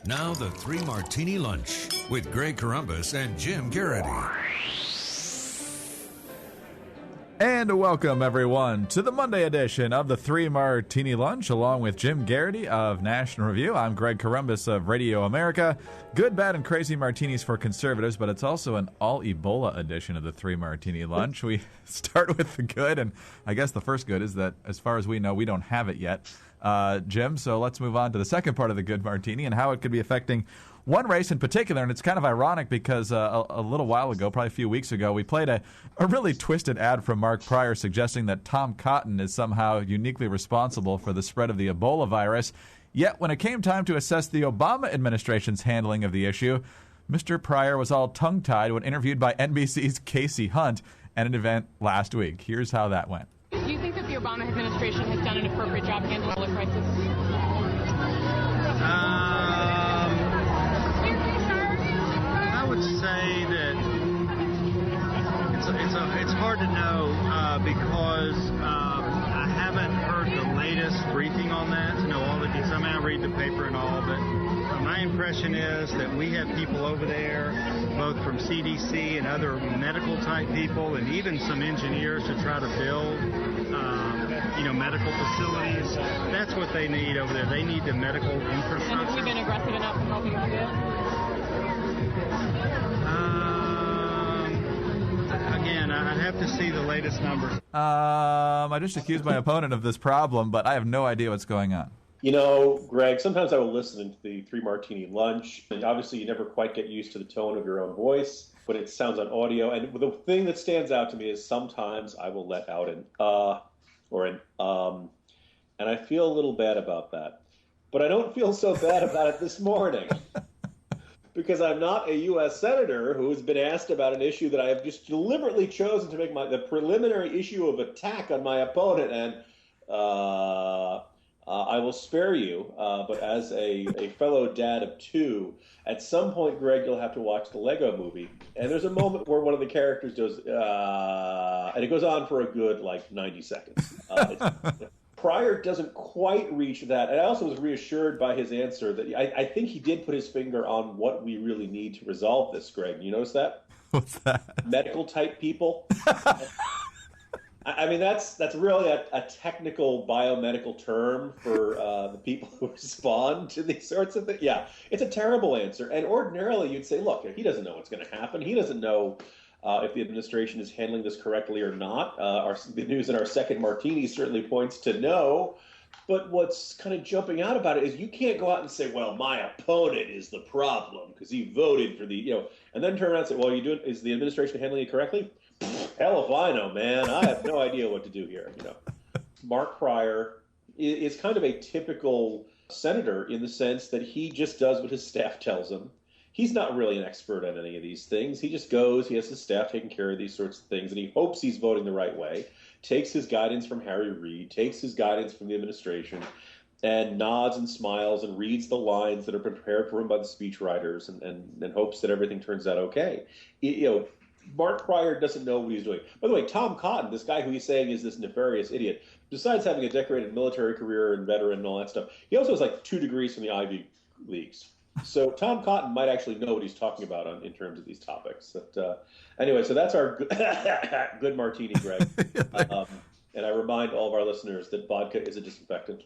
Now the Three Martini Lunch with Greg Corombos and Jim Garrity. And welcome, everyone, to the Monday edition of the Three Martini Lunch, along with Jim Garrity of National Review. I'm Greg Corombos of Radio America. Good, bad, and crazy martinis for conservatives, but it's also an all-Ebola edition of the Three Martini Lunch. We start with the good, and I guess the first good is that, as far as we know, we don't have it yet, Jim. So let's move on to the second part of the good martini and how it could be affecting one race in particular. And it's kind of ironic because a little while ago, probably a few weeks ago, we played a really twisted ad from Mark Pryor suggesting that Tom Cotton is somehow uniquely responsible for the spread of the Ebola virus. Yet when it came time to assess the Obama administration's handling of the issue, Mr. Pryor was all tongue-tied when interviewed by NBC's Casey Hunt at an event last week. Here's how that went. Do you think that the Obama administration has done an appropriate job handling the crisis? I would say that it's hard to know because I haven't heard the latest briefing on that to know all the details. I mean, I read the paper and all, but my impression is that we have people over there, both from CDC and other medical type people, and even some engineers to try to build, medical facilities. That's what they need over there. They need the medical infrastructure. And have we been aggressive enough in helping them do it? Again, I'd have to see the latest numbers. I just accused my opponent of this problem, but I have no idea what's going on. You know, Greg, sometimes I will listen to the Three Martini Lunch, and obviously you never quite get used to the tone of your own voice, but it sounds on audio. And the thing that stands out to me is sometimes I will let out an or an and I feel a little bad about that. But I don't feel so bad about it this morning. Because I'm not a U.S. Senator who has been asked about an issue that I have just deliberately chosen to make the preliminary issue of attack on my opponent. And I will spare you. But as a fellow dad of two, at some point, Greg, you'll have to watch the Lego movie. And there's a moment where one of the characters does, and it goes on for a good, 90 seconds. Pryor doesn't quite reach that. And I also was reassured by his answer that I think he did put his finger on what we really need to resolve this, Greg. You notice that? What's that? Medical type people. I mean, that's really a technical biomedical term for the people who respond to these sorts of things. Yeah, it's a terrible answer. And ordinarily you'd say, look, he doesn't know what's going to happen. He doesn't know if the administration is handling this correctly or not. The news in our second martini certainly points to no. But what's kind of jumping out about it is you can't go out and say, well, my opponent is the problem because he voted for and then turn around and say, well, is the administration handling it correctly? Hell if I know, man. I have no idea what to do here. Mark Pryor is kind of a typical senator in the sense that he just does what his staff tells him. He's not really an expert on any of these things. He just goes, he has his staff taking care of these sorts of things, and he hopes he's voting the right way, takes his guidance from Harry Reid, takes his guidance from the administration, and nods and smiles and reads the lines that are prepared for him by the speechwriters and hopes that everything turns out okay. Mark Pryor doesn't know what he's doing. By the way, Tom Cotton, this guy who he's saying is this nefarious idiot, besides having a decorated military career and veteran and all that stuff, he also has 2 degrees from the Ivy Leagues. So Tom Cotton might actually know what he's talking about in terms of these topics. But, anyway, so that's our good martini, Greg. And I remind all of our listeners that vodka is a disinfectant.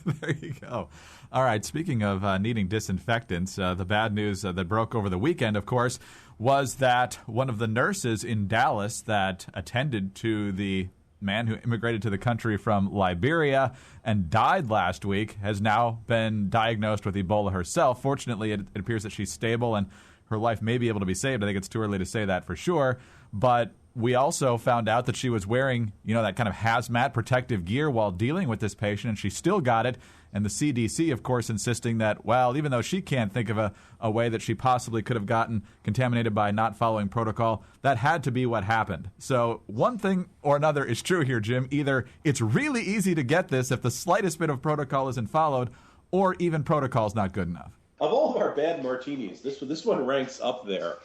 There you go. All right, speaking of needing disinfectants, the bad news that broke over the weekend, of course, was that one of the nurses in Dallas that attended to the man who immigrated to the country from Liberia and died last week has now been diagnosed with Ebola herself. Fortunately, it appears that she's stable and her life may be able to be saved. I think it's too early to say that for sure. But we also found out that she was wearing, that kind of hazmat protective gear while dealing with this patient, and she still got it. And the CDC, of course, insisting that, well, even though she can't think of a way that she possibly could have gotten contaminated by not following protocol, that had to be what happened. So one thing or another is true here, Jim. Either it's really easy to get this if the slightest bit of protocol isn't followed, or even protocol's not good enough. Of all of our bad martinis, this one ranks up there.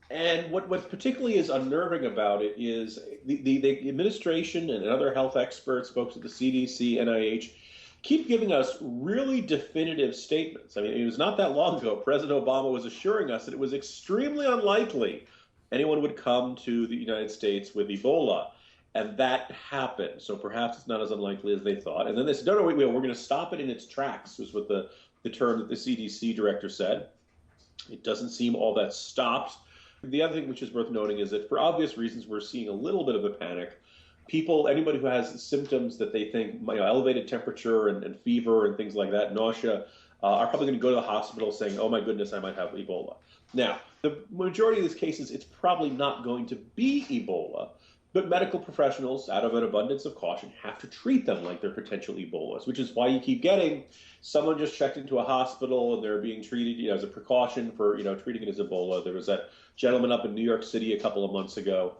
And what particularly is unnerving about it is the administration and other health experts, folks at the CDC, NIH, keep giving us really definitive statements. I mean, it was not that long ago, President Obama was assuring us that it was extremely unlikely anyone would come to the United States with Ebola. And that happened. So perhaps it's not as unlikely as they thought. And then they said, no, wait, we're going to stop it in its tracks, was what the term that the CDC director said. It doesn't seem all that stopped. The other thing which is worth noting is that for obvious reasons, we're seeing a little bit of a panic. People, anybody who has symptoms that they think, elevated temperature and fever and things like that, nausea, are probably going to go to the hospital saying, oh my goodness, I might have Ebola. Now, the majority of these cases, it's probably not going to be Ebola. But medical professionals, out of an abundance of caution, have to treat them like they're potential Ebolas, which is why you keep getting someone just checked into a hospital and they're being treated, as a precaution for, treating it as Ebola. There was that gentleman up in New York City a couple of months ago.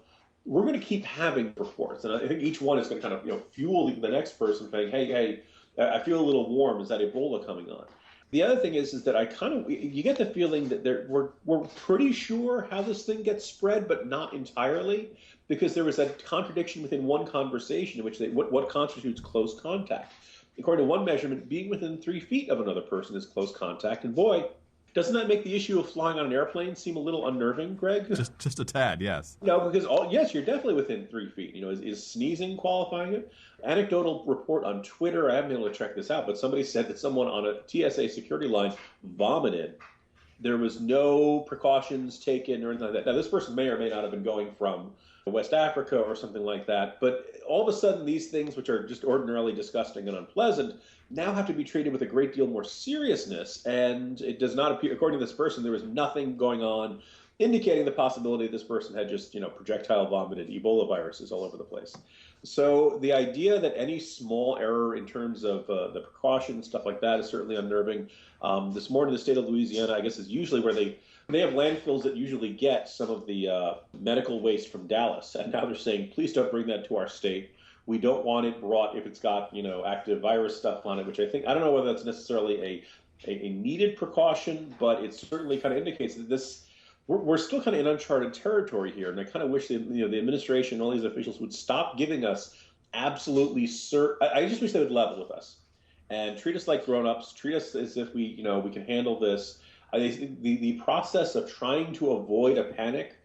We're going to keep having reports, and I think each one is going to kind of, fuel the next person saying, hey, I feel a little warm. Is that Ebola coming on? The other thing is that you get the feeling that we're pretty sure how this thing gets spread, but not entirely, because there was that contradiction within one conversation in which what constitutes close contact. According to one measurement, being within 3 feet of another person is close contact. And boy, doesn't that make the issue of flying on an airplane seem a little unnerving, Greg? Just a tad, yes. No, because yes, you're definitely within 3 feet. Is sneezing qualifying it? Anecdotal report on Twitter, I haven't been able to check this out, but somebody said that someone on a TSA security line vomited. There was no precautions taken or anything like that. Now, this person may or may not have been going from West Africa or something like that, but all of a sudden these things, which are just ordinarily disgusting and unpleasant, now have to be treated with a great deal more seriousness, and it does not appear, according to this person, there was nothing going on indicating the possibility this person had just, projectile vomited Ebola viruses all over the place. So the idea that any small error in terms of the precautions, stuff like that, is certainly unnerving. This morning, the state of Louisiana, I guess, is usually where they have landfills that usually get some of the medical waste from Dallas, and now they're saying, please don't bring that to our state. We don't want it brought if it's got, active virus stuff on it, which I don't know whether that's necessarily a needed precaution, but it certainly kind of indicates that we're still kind of in uncharted territory here. And I kind of wish the administration and all these officials would stop giving us absolutely I just wish they would level with us and treat us like grown-ups, treat us as if we can handle this. The process of trying to avoid a panic,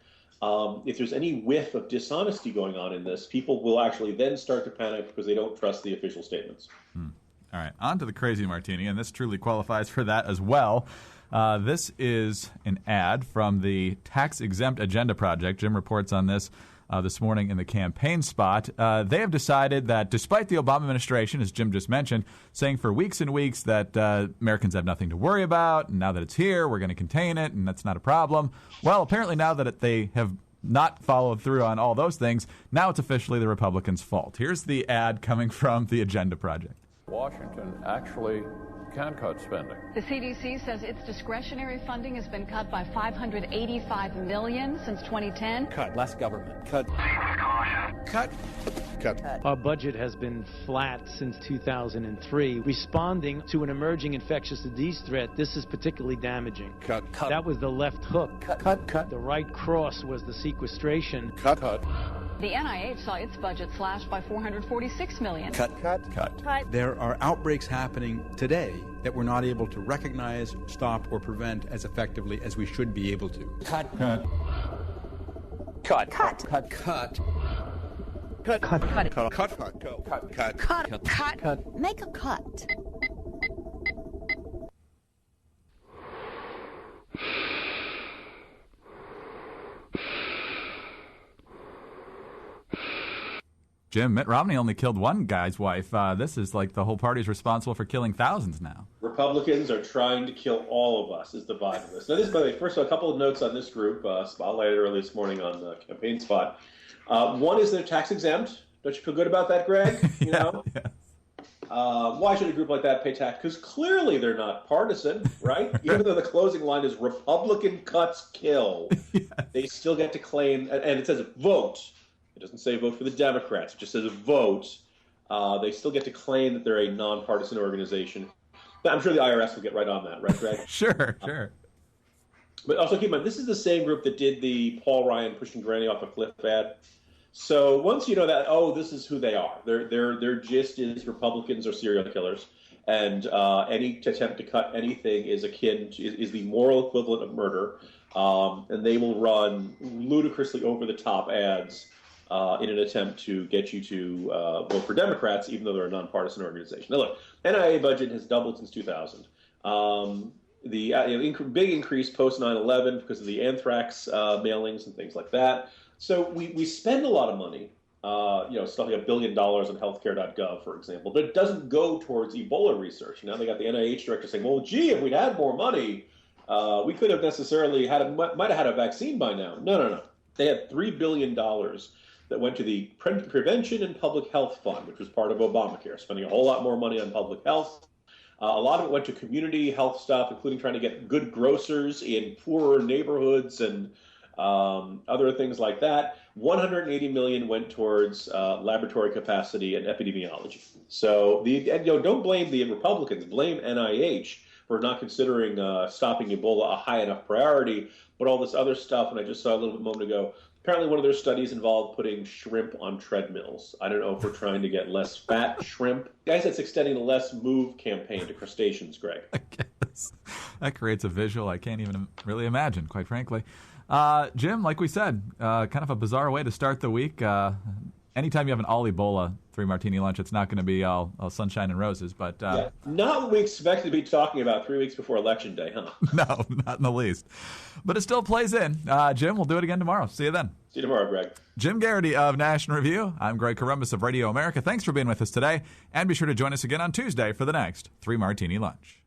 if there's any whiff of dishonesty going on in this, people will actually then start to panic because they don't trust the official statements. All right, on to the crazy martini, and this truly qualifies for that as well. This is an ad from the Tax-Exempt Agenda Project. Jim reports on this this morning in the campaign spot. They have decided that despite the Obama administration, as Jim just mentioned, saying for weeks and weeks that Americans have nothing to worry about, and now that it's here, we're going to contain it, and that's not a problem. Well, apparently now that they have not followed through on all those things, now it's officially the Republicans' fault. Here's the ad coming from the Agenda Project. Washington actually can cut spending. The CDC says its discretionary funding has been cut by $585 million since 2010. Cut. Less government. Cut. Cut. Cut. Our budget has been flat since 2003. Responding to an emerging infectious disease threat, this is particularly damaging. Cut. Cut. That was the left hook. Cut. Cut. Cut. The right cross was the sequestration. Cut. Cut. The NIH saw its budget slashed by $446 million. Cut. Cut. Cut. There are outbreaks happening today that we're not able to recognize, stop, or prevent as effectively as we should be able to. Cut. Cut. Cut. Cut. Cut. Cut. Cut. Cut. Cut. Cut. Cut. Cut. Cut. Cut. Cut. Make a cut. Jim, Mitt Romney only killed one guy's wife. This is like the whole party's responsible for killing thousands now. Republicans are trying to kill all of us, is the vibe of this. Now, this, by the way, first of all, a couple of notes on this group, spotlighted early this morning on the campaign spot. One is they're tax exempt. Don't you feel good about that, Greg? You know? Why should a group like that pay tax? Because clearly they're not partisan, right? Even though the closing line is Republican cuts kill, they still get to claim, and it says vote. It doesn't say vote for the Democrats. It just says vote. They still get to claim that they're a nonpartisan organization. I'm sure the IRS will get right on that, right, Greg? Sure. But also keep in mind, this is the same group that did the Paul Ryan pushing Granny off a cliff ad. So once you know that, this is who they are. Their gist is Republicans are serial killers. and any attempt to cut anything is is the moral equivalent of murder, and they will run ludicrously over-the-top ads in an attempt to get you to vote for Democrats, even though they're a nonpartisan organization. Now, look, NIA budget has doubled since 2000. The big increase post 9/11 because of the anthrax mailings and things like that. So we spend a lot of money. Stuff like $1 billion on healthcare.gov, for example, but it doesn't go towards Ebola research. Now they got the NIH director saying, well, gee, if we'd had more money, we could have necessarily might have had a vaccine by now. No. They had $3 billion that went to the Prevention and Public Health Fund, which was part of Obamacare, spending a whole lot more money on public health. A lot of it went to community health stuff, including trying to get good grocers in poorer neighborhoods and other things like that. $180 million went towards laboratory capacity and epidemiology. So don't blame the Republicans, blame NIH for not considering stopping Ebola a high enough priority. But all this other stuff, and I just saw a little bit moment ago, apparently one of their studies involved putting shrimp on treadmills. I don't know if we're trying to get less fat shrimp. Guys, that's extending the Less Move campaign to crustaceans, Greg. I guess. That creates a visual I can't even really imagine, quite frankly. Jim, like we said, kind of a bizarre way to start the week. Anytime you have an all Ebola 3 Martini lunch, it's not going to be all sunshine and roses. But not what we expected to be talking about 3 weeks before Election Day, huh? No, not in the least. But it still plays in. Jim, we'll do it again tomorrow. See you then. See you tomorrow, Greg. Jim Garrity of National Review. I'm Greg Columbus of Radio America. Thanks for being with us today. And be sure to join us again on Tuesday for the next 3 Martini Lunch.